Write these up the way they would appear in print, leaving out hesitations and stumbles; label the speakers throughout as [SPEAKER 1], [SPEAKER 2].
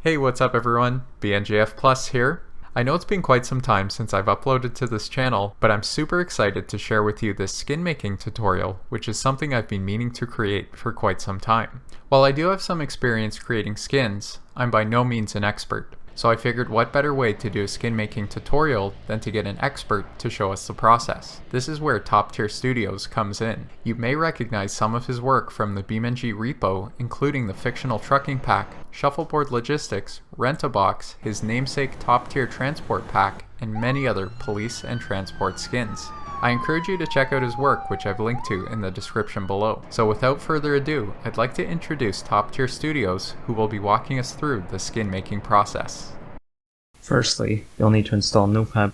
[SPEAKER 1] Hey, what's up everyone? BNGF Plus here. I know it's been quite some time since I've uploaded to this channel, but I'm super excited to share with you this skin making tutorial, which is something I've been meaning to create for quite some time. While I do have some experience creating skins, I'm by no means an expert. So I figured what better way to do a skin making tutorial than to get an expert to show us the process. This is where Top Tier Studios comes in. You may recognize some of his work from the BeamNG repo, including the fictional trucking pack, shuffleboard logistics, rent-a-box, his namesake Top Tier transport pack, and many other police and transport skins. I encourage you to check out his work, which I've linked to in the description below. So without further ado, I'd like to introduce Top Tier Studios, who will be walking us through the skin making process.
[SPEAKER 2] Firstly, you'll need to install Notepad++,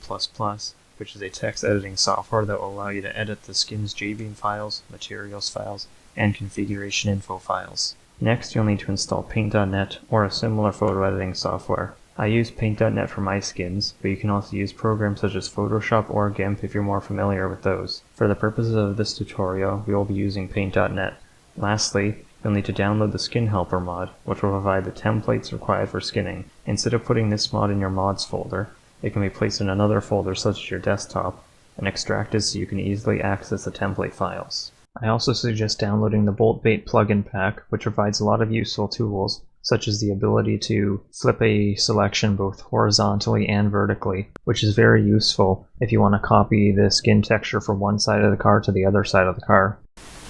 [SPEAKER 2] which is a text editing software that will allow you to edit the skin's jbeam files, materials files, and configuration info files. Next, you'll need to install Paint.net or a similar photo editing software. I use Paint.net for my skins, but you can also use programs such as Photoshop or GIMP if you're more familiar with those. For the purposes of this tutorial, we will be using Paint.net. Lastly, you'll need to download the Skin Helper mod, which will provide the templates required for skinning. Instead of putting this mod in your mods folder, it can be placed in another folder such as your desktop and extracted so you can easily access the template files. I also suggest downloading the BoltBait plugin pack, which provides a lot of useful tools, such as the ability to flip a selection both horizontally and vertically, which is very useful if you want to copy the skin texture from one side of the car to the other side of the car.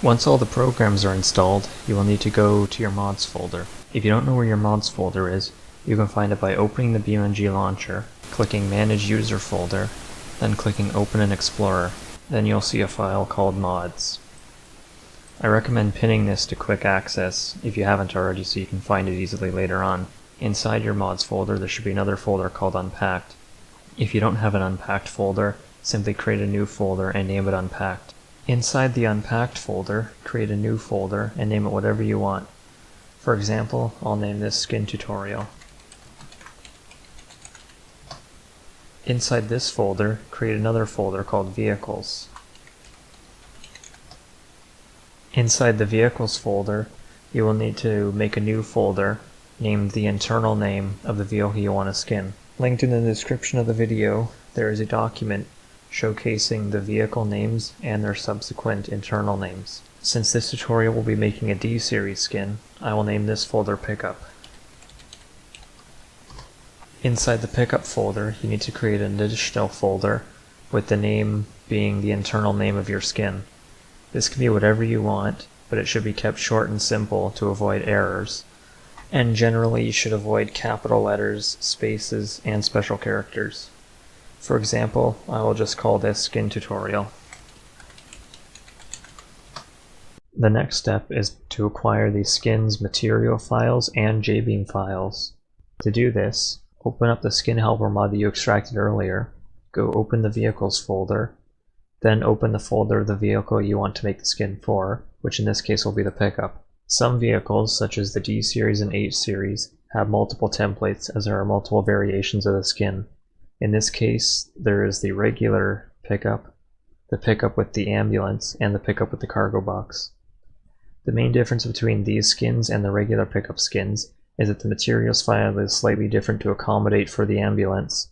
[SPEAKER 2] Once all the programs are installed, you will need to go to your mods folder. If you don't know where your mods folder is, you can find it by opening the BeamNG launcher, clicking Manage User Folder, then clicking Open in Explorer. Then you'll see a file called Mods. I recommend pinning this to quick access if you haven't already so you can find it easily later on. Inside your mods folder there should be another folder called Unpacked. If you don't have an Unpacked folder, simply create a new folder and name it Unpacked. Inside the Unpacked folder, create a new folder and name it whatever you want. For example, I'll name this Skin Tutorial. Inside this folder, create another folder called Vehicles. Inside the Vehicles folder, you will need to make a new folder named the internal name of the vehicle you want to skin. Linked in the description of the video, there is a document showcasing the vehicle names and their subsequent internal names. Since this tutorial will be making a D-series skin, I will name this folder Pickup. Inside the Pickup folder, you need to create an additional folder with the name being the internal name of your skin. This can be whatever you want, but it should be kept short and simple to avoid errors. And generally you should avoid capital letters, spaces, and special characters. For example, I will just call this Skin Tutorial. The next step is to acquire the skin's material files and jbeam files. To do this, open up the Skin Helper mod that you extracted earlier, go open the Vehicles folder, then open the folder of the vehicle you want to make the skin for, which in this case will be the Pickup. Some vehicles, such as the D-series and H-series, have multiple templates as there are multiple variations of the skin. In this case, there is the regular Pickup, the Pickup with the ambulance, and the Pickup with the cargo box. The main difference between these skins and the regular Pickup skins is that the materials file is slightly different to accommodate for the ambulance,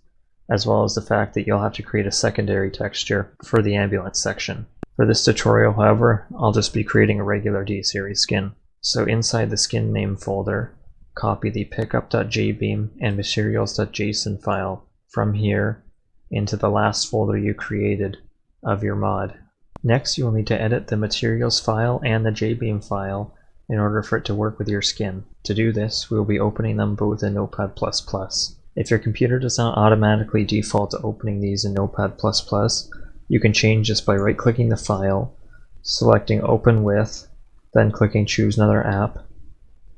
[SPEAKER 2] as well as the fact that you'll have to create a secondary texture for the ambulance section. For this tutorial, however, I'll just be creating a regular D-series skin. So inside the skin name folder, copy the pickup.jbeam and materials.json file from here into the last folder you created of your mod. Next, you will need to edit the materials file and the jbeam file in order for it to work with your skin. To do this, we will be opening them both in Notepad++. If your computer does not automatically default to opening these in Notepad++, you can change this by right-clicking the file, selecting Open With, then clicking Choose Another App.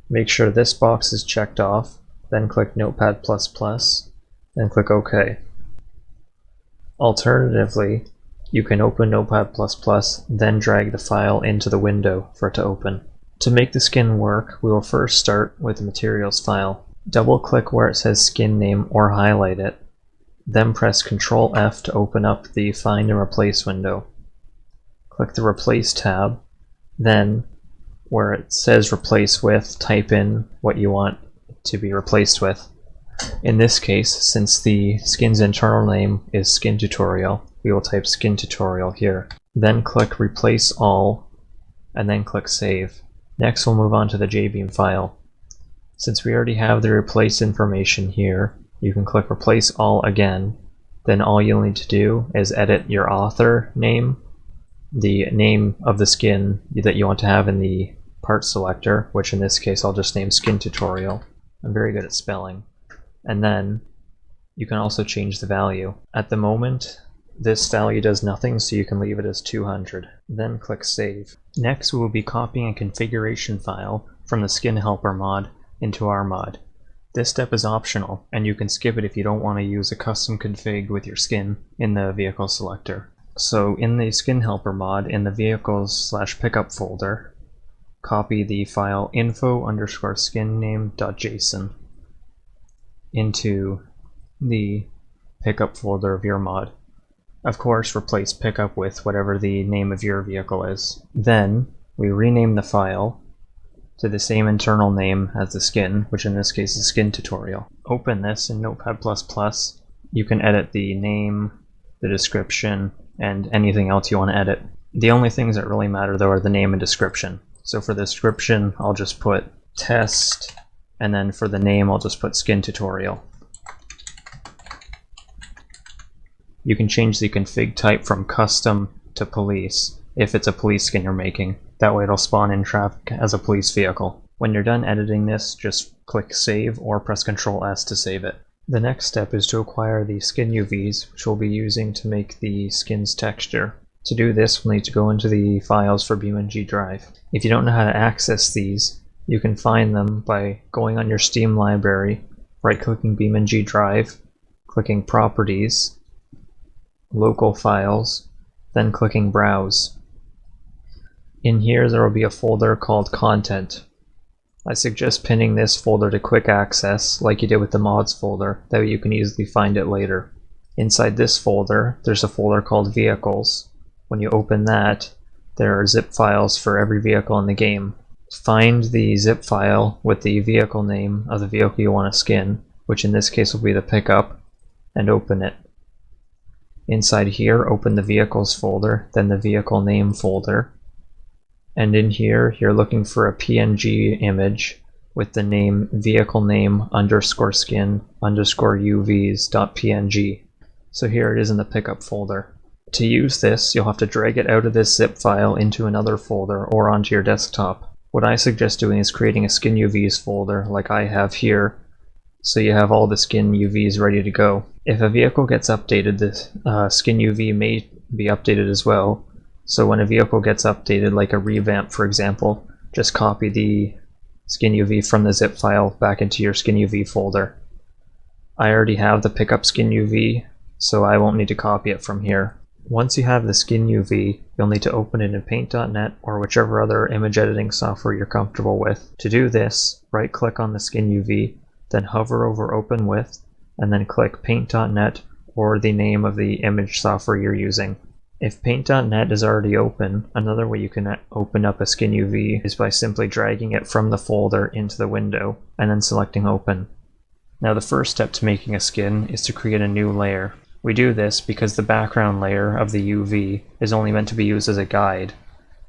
[SPEAKER 2] Make sure this box is checked off, then click Notepad++, then click OK. Alternatively, you can open Notepad++, then drag the file into the window for it to open. To make the skin work, we will first start with the materials file. Double-click where it says Skin Name or highlight it, then press Ctrl F to open up the Find and Replace window. Click the Replace tab, then where it says Replace With, type in what you want to be replaced with. In this case, since the skin's internal name is skin tutorial, we will type skin tutorial here. Then click replace all, and then click save. Next we'll move on to the jbeam file. Since we already have the replace information here, you can click replace all again. Then all you'll need to do is edit your author name, the name of the skin that you want to have in the part selector, which in this case I'll just name skin tutorial. I'm very good at spelling. And then you can also change the value. At the moment, this value does nothing, so you can leave it as 200. Then click save. Next we will be copying a configuration file from the skin helper mod into our mod. This step is optional, and you can skip it if you don't want to use a custom config with your skin in the vehicle selector. So in the skin helper mod, in the vehicles/pickup folder, copy the file info_skinname.json into the pickup folder of your mod. Of course, replace pickup with whatever the name of your vehicle is. Then we rename the file to the same internal name as the skin, which in this case is skin tutorial. Open this in Notepad++. You can edit the name, the description, and anything else you want to edit. The only things that really matter though are the name and description. So for the description, I'll just put test, and then for the name, I'll just put skin tutorial. You can change the config type from custom to police if it's a police skin you're making. That way it'll spawn in traffic as a police vehicle. When you're done editing this, just click save or press Ctrl S to save it. The next step is to acquire the skin UVs, which we'll be using to make the skin's texture. To do this, we'll need to go into the files for BeamNG.drive. If you don't know how to access these, you can find them by going on your Steam library, right-clicking BeamNG.drive, clicking Properties, Local Files, then clicking Browse. In here there will be a folder called Content. I suggest pinning this folder to quick access like you did with the mods folder, that way you can easily find it later. Inside this folder there's a folder called Vehicles. When you open that, there are zip files for every vehicle in the game. Find the zip file with the vehicle name of the vehicle you want to skin, which in this case will be the pickup, and open it. Inside here, open the vehicles folder, then the vehicle name folder. And in here, you're looking for a PNG image with the name vehicle name _skin _uvs.png. So here it is in the pickup folder. To use this, you'll have to drag it out of this zip file into another folder or onto your desktop. What I suggest doing is creating a skin UVs folder like I have here, so you have all the skin UVs ready to go. If a vehicle gets updated, this skin UV may be updated as well. So when a vehicle gets updated, like a revamp for example, just copy the skin UV from the zip file back into your skin UV folder. I already have the pickup skin UV, so I won't need to copy it from here. Once you have the skin UV, you'll need to open it in paint.net or whichever other image editing software you're comfortable with. To do this, right click on the skin UV, then hover over open with, and then click paint.net or the name of the image software you're using. If paint.net is already open, another way you can open up a skin UV is by simply dragging it from the folder into the window and then selecting open. Now the first step to making a skin is to create a new layer. We do this because the background layer of the UV is only meant to be used as a guide,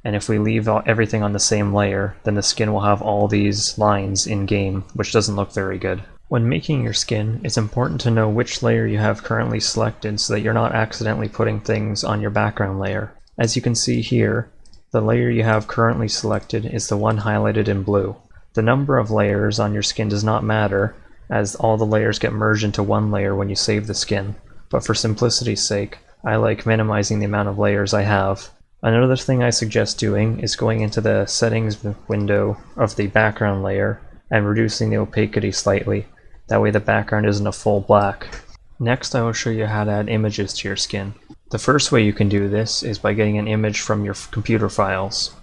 [SPEAKER 2] and if we leave everything on the same layer, then the skin will have all these lines in-game, which doesn't look very good. When making your skin, it's important to know which layer you have currently selected so that you're not accidentally putting things on your background layer. As you can see here, the layer you have currently selected is the one highlighted in blue. The number of layers on your skin does not matter, as all the layers get merged into one layer when you save the skin. But for simplicity's sake, I like minimizing the amount of layers I have. Another thing I suggest doing is going into the settings window of the background layer and reducing the opacity slightly. That way the background isn't a full black. Next I will show you how to add images to your skin. The first way you can do this is by getting an image from your computer files.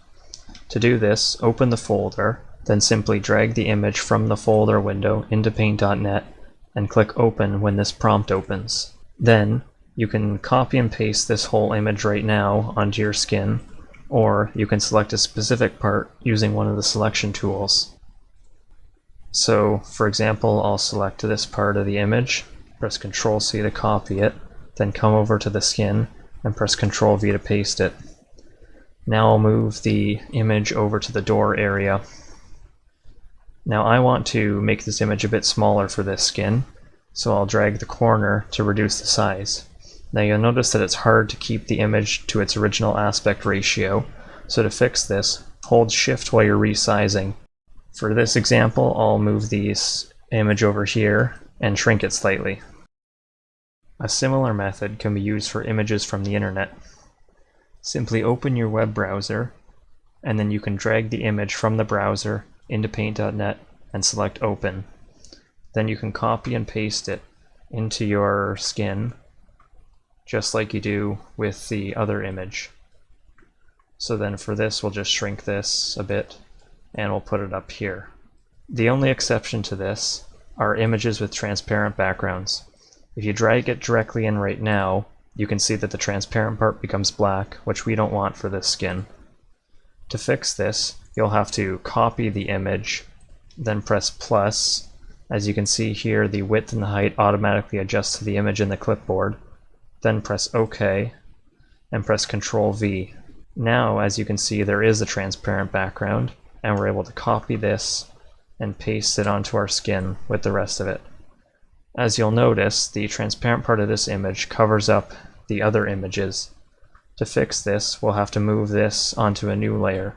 [SPEAKER 2] To do this, open the folder, then simply drag the image from the folder window into paint.net and click open when this prompt opens. Then you can copy and paste this whole image right now onto your skin, or you can select a specific part using one of the selection tools. So for example, I'll select this part of the image, press Ctrl C to copy it, then come over to the skin and press Ctrl V to paste it. Now I'll move the image over to the door area. Now I want to make this image a bit smaller for this skin, so I'll drag the corner to reduce the size. Now you'll notice that it's hard to keep the image to its original aspect ratio, so to fix this, hold Shift while you're resizing. For this example, I'll move this image over here and shrink it slightly. A similar method can be used for images from the internet. Simply open your web browser, and then you can drag the image from the browser into paint.net and select Open. Then you can copy and paste it into your skin, just like you do with the other image. So then for this, we'll just shrink this a bit, and we'll put it up here. The only exception to this are images with transparent backgrounds. If you drag it directly in right now, you can see that the transparent part becomes black, which we don't want for this skin. To fix this, you'll have to copy the image, then press plus. As you can see here, the width and the height automatically adjust to the image in the clipboard. Then press OK, and press Ctrl V. Now, as you can see, there is a transparent background, and we're able to copy this and paste it onto our skin with the rest of it. As you'll notice, the transparent part of this image covers up the other images. To fix this, we'll have to move this onto a new layer.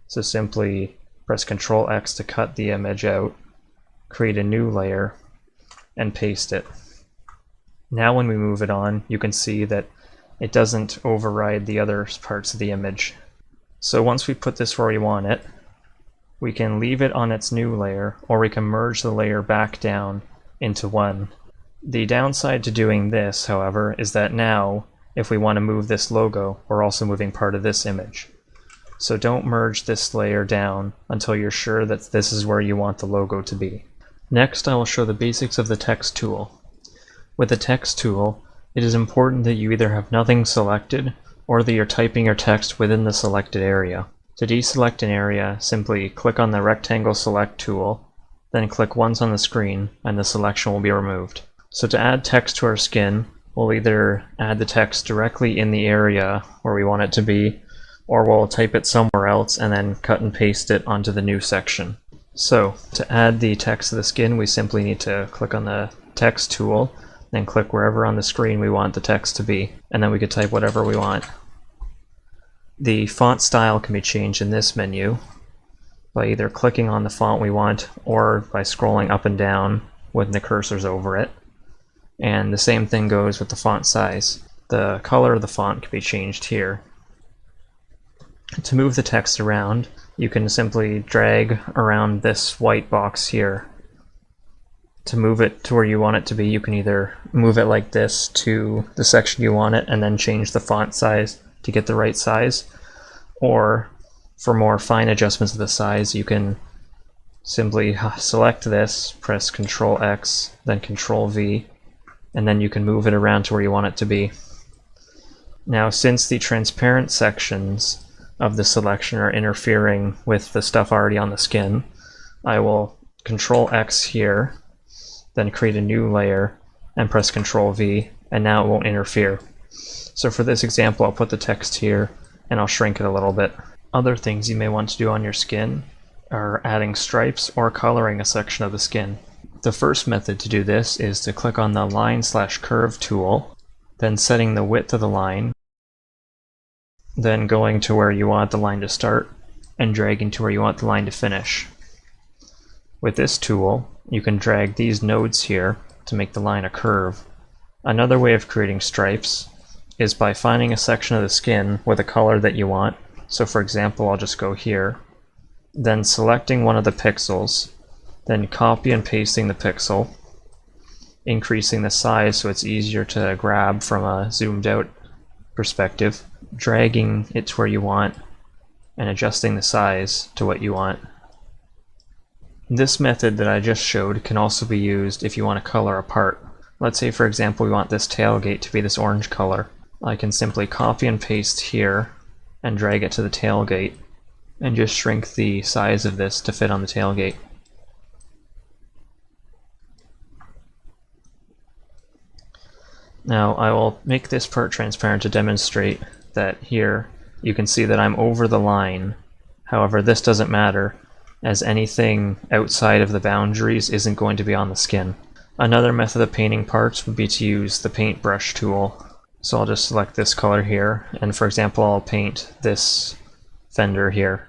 [SPEAKER 2] So simply press Ctrl X to cut the image out, create a new layer, and paste it. Now when we move it on, you can see that it doesn't override the other parts of the image. So once we put this where we want it, we can leave it on its new layer, or we can merge the layer back down into one. The downside to doing this, however, is that now, if we want to move this logo, we're also moving part of this image. So don't merge this layer down until you're sure that this is where you want the logo to be. Next, I will show the basics of the text tool. With the text tool, it is important that you either have nothing selected or that you're typing your text within the selected area. To deselect an area, simply click on the rectangle select tool, then click once on the screen, and the selection will be removed. So to add text to our skin, we'll either add the text directly in the area where we want it to be, or we'll type it somewhere else and then cut and paste it onto the new section. So to add the text to the skin, we simply need to click on the text tool, then click wherever on the screen we want the text to be, and then we could type whatever we want. The font style can be changed in this menu by either clicking on the font we want or by scrolling up and down when the cursor's over it. And the same thing goes with the font size. The color of the font can be changed here. To move the text around, you can simply drag around this white box here. To move it to where you want it to be, you can either move it like this to the section you want it and then change the font size to get the right size, or for more fine adjustments of the size, you can simply select this, press Ctrl X, then Ctrl V, and then you can move it around to where you want it to be. Now, since the transparent sections of the selection are interfering with the stuff already on the skin, I will Ctrl X here, then create a new layer, and press Ctrl V, and now it won't interfere. So for this example, I'll put the text here, and I'll shrink it a little bit. Other things you may want to do on your skin are adding stripes or coloring a section of the skin. The first method to do this is to click on the line/curve tool, then setting the width of the line, then going to where you want the line to start, and dragging to where you want the line to finish. With this tool, you can drag these nodes here to make the line a curve. Another way of creating stripes is by finding a section of the skin with a color that you want. So for example, I'll just go here, then selecting one of the pixels, then copy and pasting the pixel, increasing the size so it's easier to grab from a zoomed out perspective, dragging it to where you want, and adjusting the size to what you want. This method that I just showed can also be used if you want to color a part. Let's say, for example, we want this tailgate to be this orange color. I can simply copy and paste here and drag it to the tailgate and just shrink the size of this to fit on the tailgate. Now I will make this part transparent to demonstrate that here you can see that I'm over the line. However, this doesn't matter, as anything outside of the boundaries isn't going to be on the skin. Another method of painting parts would be to use the paintbrush tool. So I'll just select this color here, and for example I'll paint this fender here.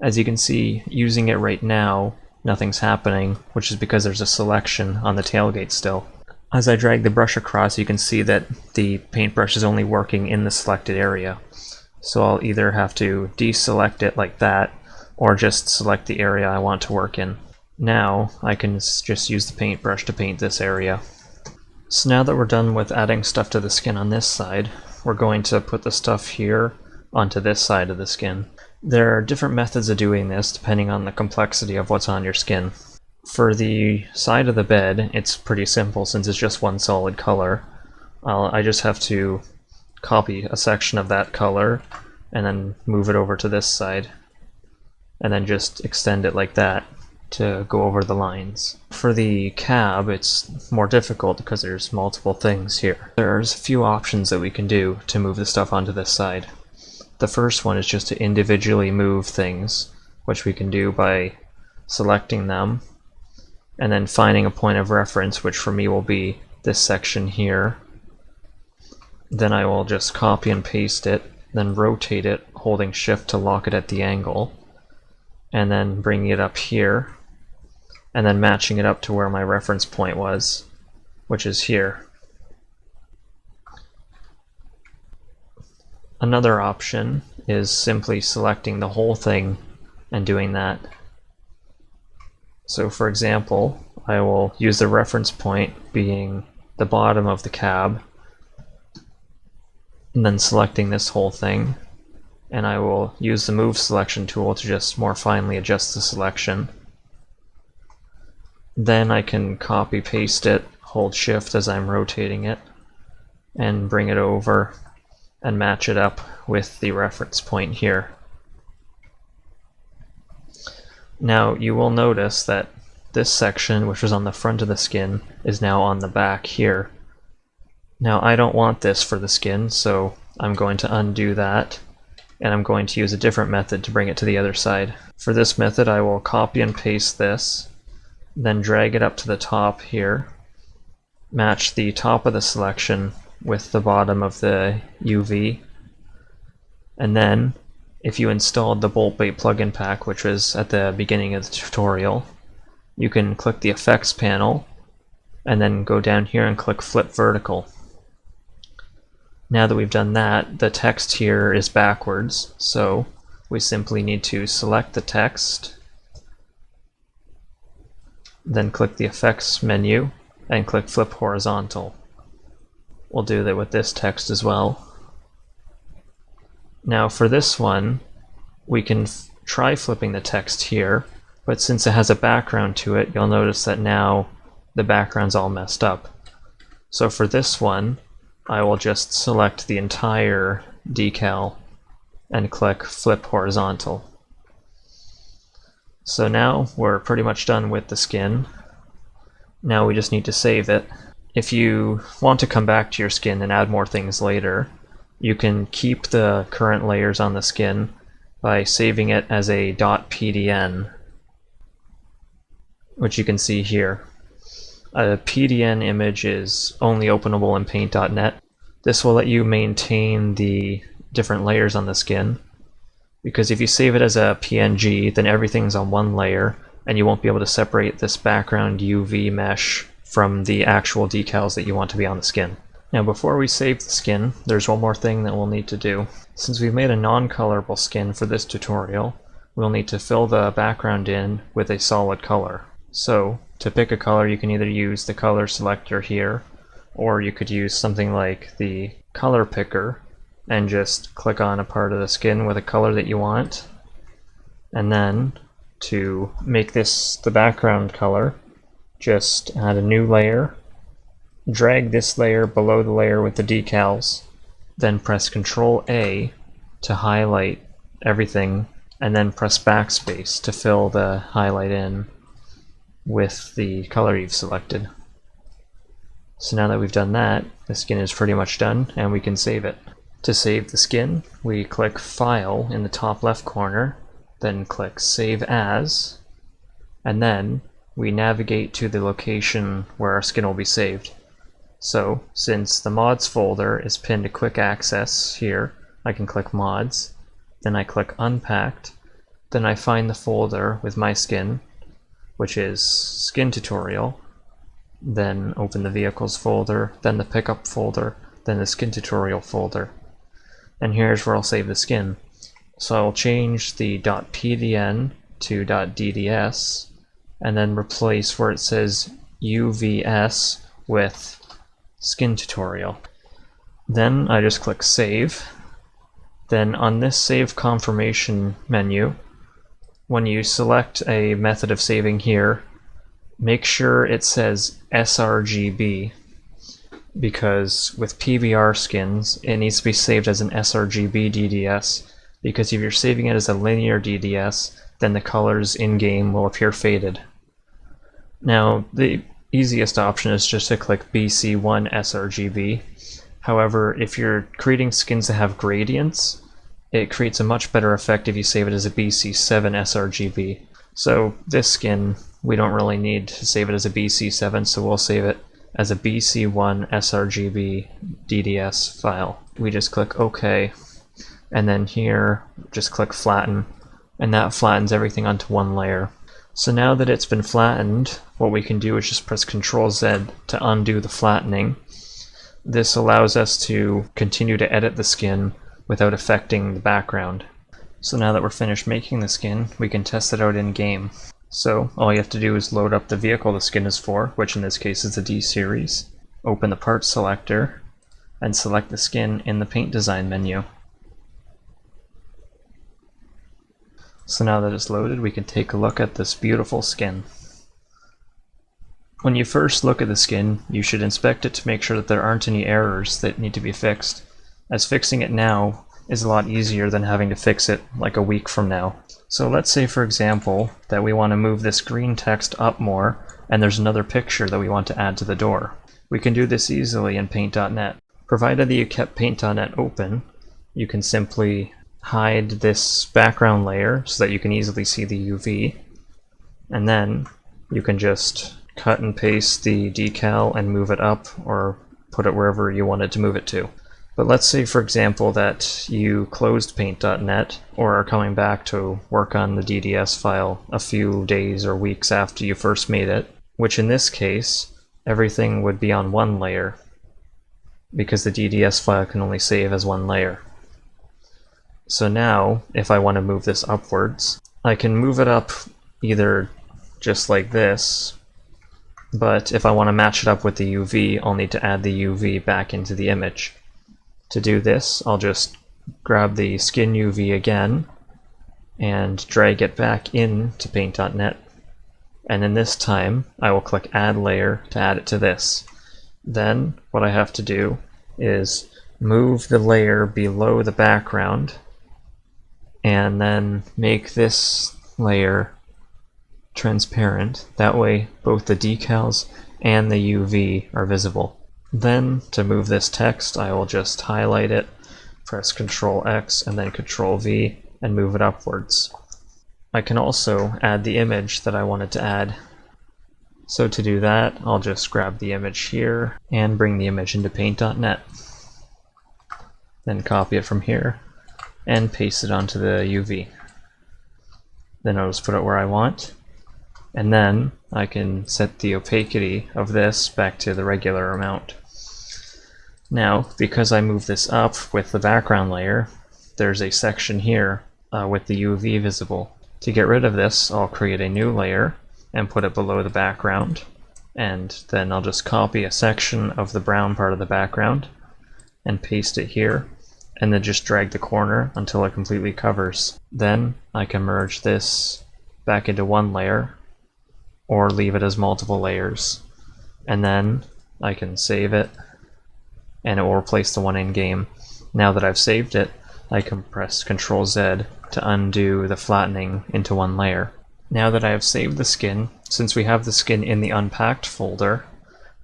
[SPEAKER 2] As you can see, using it right now, nothing's happening, which is because there's a selection on the tailgate still. As I drag the brush across, you can see that the paintbrush is only working in the selected area. So I'll either have to deselect it like that, or just select the area I want to work in. Now I can just use the paintbrush to paint this area. So now that we're done with adding stuff to the skin on this side, we're going to put the stuff here onto this side of the skin. There are different methods of doing this depending on the complexity of what's on your skin. For the side of the bed, it's pretty simple since it's just one solid color. I just have to copy a section of that color and then move it over to this side, and then just extend it like that to go over the lines. For the cab, it's more difficult because there's multiple things here. There's a few options that we can do to move the stuff onto this side. The first one is just to individually move things, which we can do by selecting them and then finding a point of reference, which for me will be this section here. Then I will just copy and paste it, then rotate it, holding shift to lock it at the angle, and then bringing it up here, and then matching it up to where my reference point was, which is here. Another option is simply selecting the whole thing and doing that. So for example, I will use the reference point being the bottom of the cab, and then selecting this whole thing, and I will use the move selection tool to just more finely adjust the selection. Then I can copy paste it, hold shift as I'm rotating it, and bring it over and match it up with the reference point here. Now you will notice that this section, which was on the front of the skin, is now on the back here. Now I don't want this for the skin, so I'm going to undo that, and I'm going to use a different method to bring it to the other side. For this method I will copy and paste this, then drag it up to the top here, match the top of the selection with the bottom of the UV, and then if you installed the bolt bait plugin pack, which was at the beginning of the tutorial, you can click the effects panel and then go down here and click flip vertical. Now that we've done that, the text here is backwards, so we simply need to select the text, then click the effects menu and click flip horizontal. We'll do that with this text as well. Now for this one, we can try flipping the text here, but since it has a background to it, you'll notice that now the background's all messed up. So for this one, I will just select the entire decal and click flip horizontal. So now we're pretty much done with the skin. Now we just need to save it. If you want to come back to your skin and add more things later, you can keep the current layers on the skin by saving it as a .pdn, which you can see here. A PDN image is only openable in paint.net. This will let you maintain the different layers on the skin, because if you save it as a PNG, then everything's on one layer, and you won't be able to separate this background UV mesh from the actual decals that you want to be on the skin. Now before we save the skin, there's one more thing that we'll need to do. Since we've made a non-colorable skin for this tutorial, we'll need to fill the background in with a solid color. So to pick a color, you can either use the color selector here, or you could use something like the color picker and just click on a part of the skin with a color that you want. And then to make this the background color, just add a new layer, drag this layer below the layer with the decals, then press Ctrl A to highlight everything, and then press backspace to fill the highlight in with the color you've selected. So now that we've done that, the skin is pretty much done and we can save it. To save the skin, we click File in the top left corner, then click Save As, and then we navigate to the location where our skin will be saved. So since the mods folder is pinned to quick access here, I can click Mods, then I click Unpacked, then I find the folder with my skin, which is Skin Tutorial, then open the Vehicles folder, then the Pickup folder, then the Skin Tutorial folder. And here's where I'll save the skin. So I'll change the .pdn to .dds, and then replace where it says UVS with Skin Tutorial. Then I just click Save. Then on this Save Confirmation menu, when you select a method of saving here, make sure it says sRGB, because with PBR skins, it needs to be saved as an sRGB DDS, because if you're saving it as a linear DDS, then the colors in-game will appear faded. Now, the easiest option is just to click BC1 sRGB. However, if you're creating skins that have gradients, it creates a much better effect if you save it as a BC7 sRGB. So this skin, we don't really need to save it as a BC7, so we'll save it as a BC1 sRGB DDS file. We just click OK, and then here just click Flatten, and that flattens everything onto one layer. So now that it's been flattened, what we can do is just press Ctrl-Z to undo the flattening. This allows us to continue to edit the skin without affecting the background. So now that we're finished making the skin, we can test it out in game. So all you have to do is load up the vehicle the skin is for, which in this case is the D series, open the parts selector, and select the skin in the paint design menu. So now that it's loaded, we can take a look at this beautiful skin. When you first look at the skin, you should inspect it to make sure that there aren't any errors that need to be fixed, as fixing it now is a lot easier than having to fix it like a week from now. So let's say, for example, that we want to move this green text up more, and there's another picture that we want to add to the door. We can do this easily in Paint.net. Provided that you kept Paint.net open, you can simply hide this background layer so that you can easily see the UV, and then you can just cut and paste the decal and move it up or put it wherever you wanted to move it to. But let's say, for example, that you closed Paint.net or are coming back to work on the DDS file a few days or weeks after you first made it, which in this case, everything would be on one layer, because the DDS file can only save as one layer. So now, if I want to move this upwards, I can move it up either just like this, but if I want to match it up with the UV, I'll need to add the UV back into the image. To do this, I'll just grab the skin UV again and drag it back into Paint.net, and then this time I will click Add Layer to add it to this. Then what I have to do is move the layer below the background and then make this layer transparent. That way both the decals and the UV are visible. Then to move this text, I will just highlight it, press Ctrl X and then Ctrl V and move it upwards. I can also add the image that I wanted to add. So to do that, I'll just grab the image here and bring the image into Paint.net. Then copy it from here and paste it onto the UV. Then I'll just put it where I want. And then I can set the opacity of this back to the regular amount. Now, because I move this up with the background layer, there's a section here with the UV visible. To get rid of this, I'll create a new layer and put it below the background. And then I'll just copy a section of the brown part of the background and paste it here, and then just drag the corner until it completely covers. Then I can merge this back into one layer, or leave it as multiple layers, and then I can save it and it will replace the one in game. Now that I've saved it, I can press Ctrl Z to undo the flattening into one layer. Now that I have saved the skin, since we have the skin in the unpacked folder,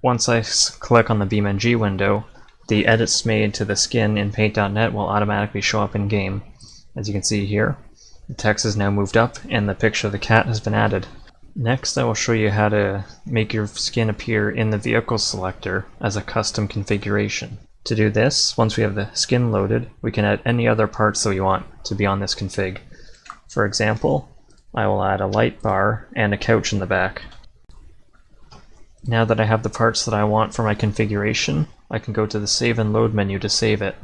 [SPEAKER 2] Once I click on the BeamNG window, the edits made to the skin in paint.net will automatically show up in game. As you can see here, the text is now moved up and the picture of the cat has been added. Next, I will show you how to make your skin appear in the vehicle selector as a custom configuration. To do this, once we have the skin loaded, we can add any other parts that we want to be on this config. For example, I will add a light bar and a couch in the back. Now that I have the parts that I want for my configuration, I can go to the Save and Load menu to save it.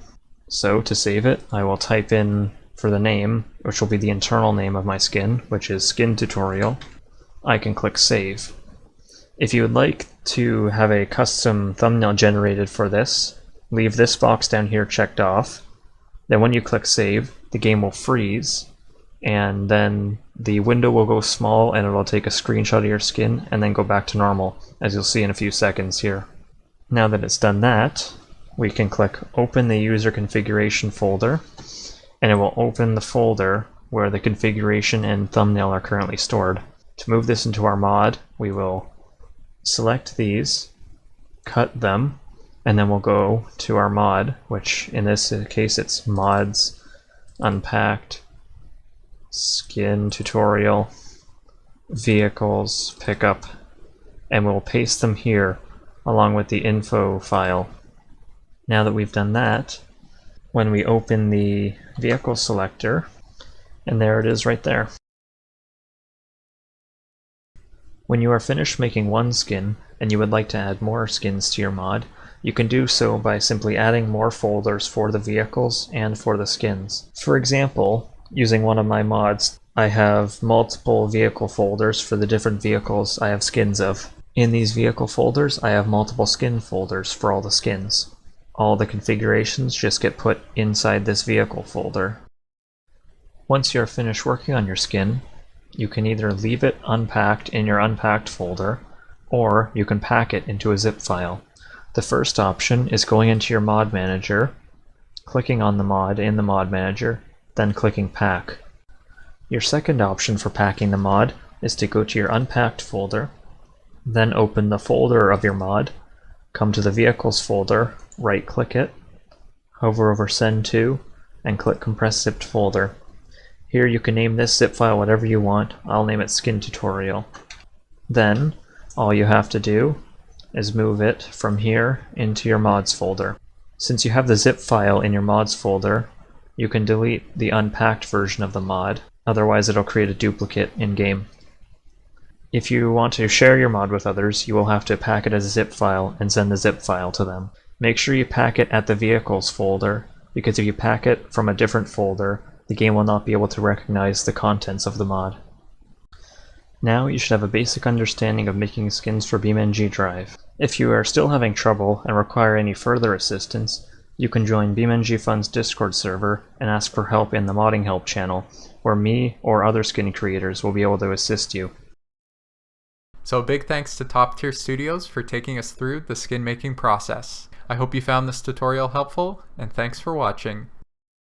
[SPEAKER 2] So to save it, I will type in for the name, which will be the internal name of my skin, which is Skin Tutorial. I can click Save. If you would like to have a custom thumbnail generated for this, leave this box down here checked off. Then when you click Save, the game will freeze, and then the window will go small and it'll take a screenshot of your skin and then go back to normal, as you'll see in a few seconds here. Now that it's done that, we can click Open the User Configuration folder, and it will open the folder where the configuration and thumbnail are currently stored. To move this into our mod, we will select these, cut them, and then we'll go to our mod, which in this case it's mods, unpacked, skin tutorial, vehicles, pickup, and we'll paste them here along with the info file. Now that we've done that, when we open the vehicle selector, and there it is right there. When you are finished making one skin and you would like to add more skins to your mod, you can do so by simply adding more folders for the vehicles and for the skins. For example, using one of my mods, I have multiple vehicle folders for the different vehicles I have skins of. In these vehicle folders, I have multiple skin folders for all the skins. All the configurations just get put inside this vehicle folder. Once you're finished working on your skin, you can either leave it unpacked in your unpacked folder, or you can pack it into a zip file. The first option is going into your mod manager, clicking on the mod in the mod manager, then clicking pack. Your second option for packing the mod is to go to your unpacked folder, then open the folder of your mod, come to the vehicles folder, right click it, hover over send to, and click compress zipped folder. Here you can name this zip file whatever you want. I'll name it Skin Tutorial. Then all you have to do is move it from here into your mods folder. Since you have the zip file in your mods folder, you can delete the unpacked version of the mod, otherwise it'll create a duplicate in-game. If you want to share your mod with others, you will have to pack it as a zip file and send the zip file to them. Make sure you pack it at the vehicles folder, because if you pack it from a different folder, the game will not be able to recognize the contents of the mod. Now you should have a basic understanding of making skins for BeamNG.drive. If you are still having trouble and require any further assistance, you can join beamng-fun's Discord server and ask for help in the modding help channel, where me or other skin creators will be able to assist you.
[SPEAKER 1] So a big thanks to Top Tier Studios for taking us through the skin making process. I hope you found this tutorial helpful, and thanks for watching.